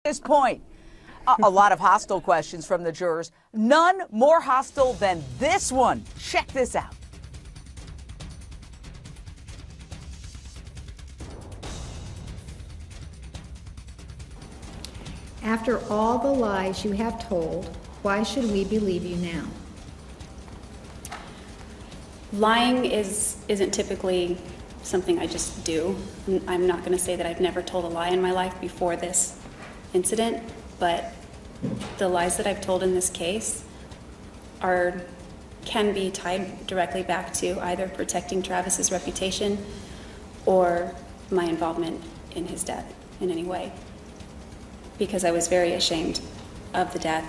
This point, a lot of hostile questions from the jurors. None more hostile than this one. Check this out. After all the lies you have told, why should we believe you now? Lying isn't typically something I just do. I'm not going to say that I've never told a lie in my life before this incident, but the lies that I've told in this case can be tied directly back to either protecting Travis's reputation or my involvement in his death in any way, because I was very ashamed of the death.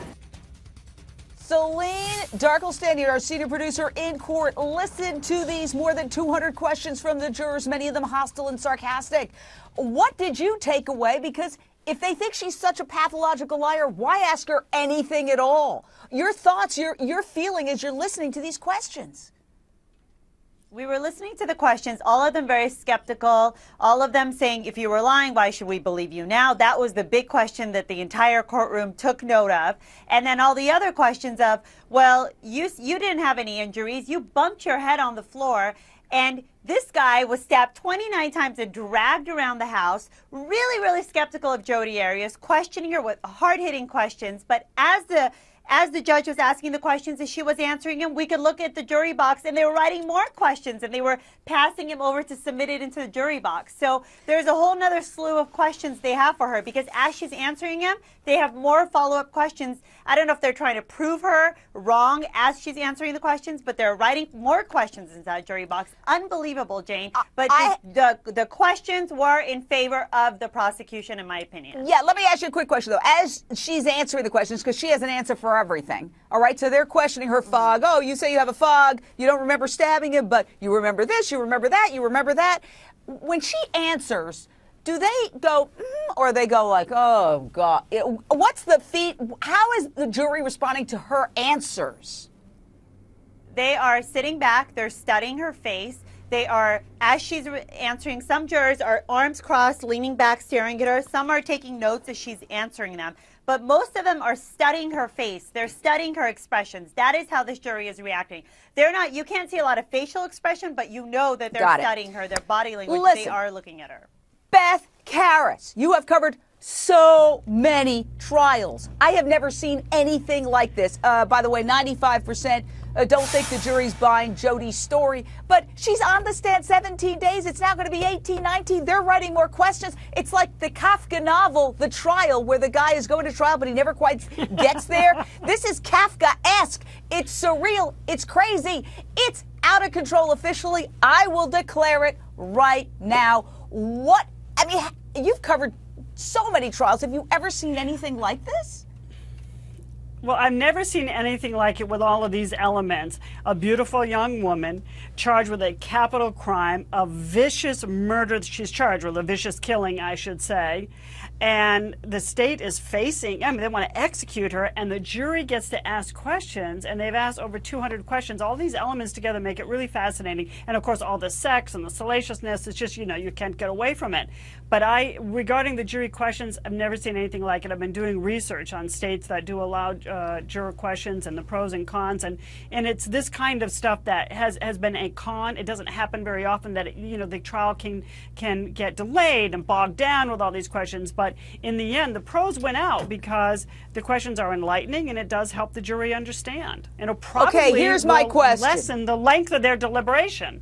Celine Darklestanier, our senior producer in court, listened to these more than 200 questions from the jurors, many of them hostile and sarcastic. What did you take away? Because if they think she's such a pathological liar, why ask her anything at all? Your thoughts, your feeling as you're listening to these questions. We were listening to the questions, all of them very skeptical, all of them saying, if you were lying, why should we believe you now? That was the big question that the entire courtroom took note of. And then all the other questions of, well, you didn't have any injuries, you bumped your head on the floor, and this guy was stabbed 29 times and dragged around the house. Really, really skeptical of Jodi Arias, questioning her with hard-hitting questions. But as the judge was asking the questions, as she was answering them, we could look at the jury box, and they were writing more questions, and they were passing him over to submit it into the jury box. So there's a whole nother slew of questions they have for her, because as she's answering them, they have more follow-up questions. I don't know if they're trying to prove her wrong as she's answering the questions, but they're writing more questions inside the jury box. Unbelievable, Jane. But the questions were in favor of the prosecution, in my opinion. Yeah, let me ask you a quick question, though. As she's answering the questions, because she has an answer for everything, all right? So they're questioning her fog. Oh, you say you have a fog. You don't remember stabbing him, but you remember this, you remember that, you remember that. When she answers, do they go, or they go like, oh, God? What's the how is the jury responding to her answers? They are sitting back. They're studying her face. They are, as she's answering, some jurors are arms crossed, leaning back, staring at her. Some are taking notes as she's answering them. But most of them are studying her face. They're studying her expressions. That is how this jury is reacting. They're not, you can't see a lot of facial expression, but you know that they're studying her, their body language. Listen, they are looking at her. Beth Karas, you have covered so many trials. I have never seen anything like this. By the way, 95% don't think the jury's buying Jodi's story, but she's on the stand 17 days. It's now going to be 18, 19. They're writing more questions. It's like the Kafka novel, The Trial, where the guy is going to trial, but he never quite gets there. This is Kafka-esque. It's surreal. It's crazy. It's out of control officially. I will declare it right now. I mean, you've covered so many trials. Have you ever seen anything like this? Well, I've never seen anything like it with all of these elements. A beautiful young woman charged with a capital crime, a vicious murder. She's charged with a vicious killing, I should say. And the state is facing, I mean, they want to execute her, and the jury gets to ask questions, and they've asked over 200 questions. All these elements together make it really fascinating. And of course, all the sex and the salaciousness, it's just, you know, you can't get away from it. But regarding the jury questions, I've never seen anything like it. I've been doing research on states that do allow juror questions and the pros and cons, and it's this kind of stuff that has been a con. It doesn't happen very often that the trial can get delayed and bogged down with all these questions. But in the end, the pros win out because the questions are enlightening and it does help the jury understand. And it'll probably here's my question. lessen the length of their deliberation.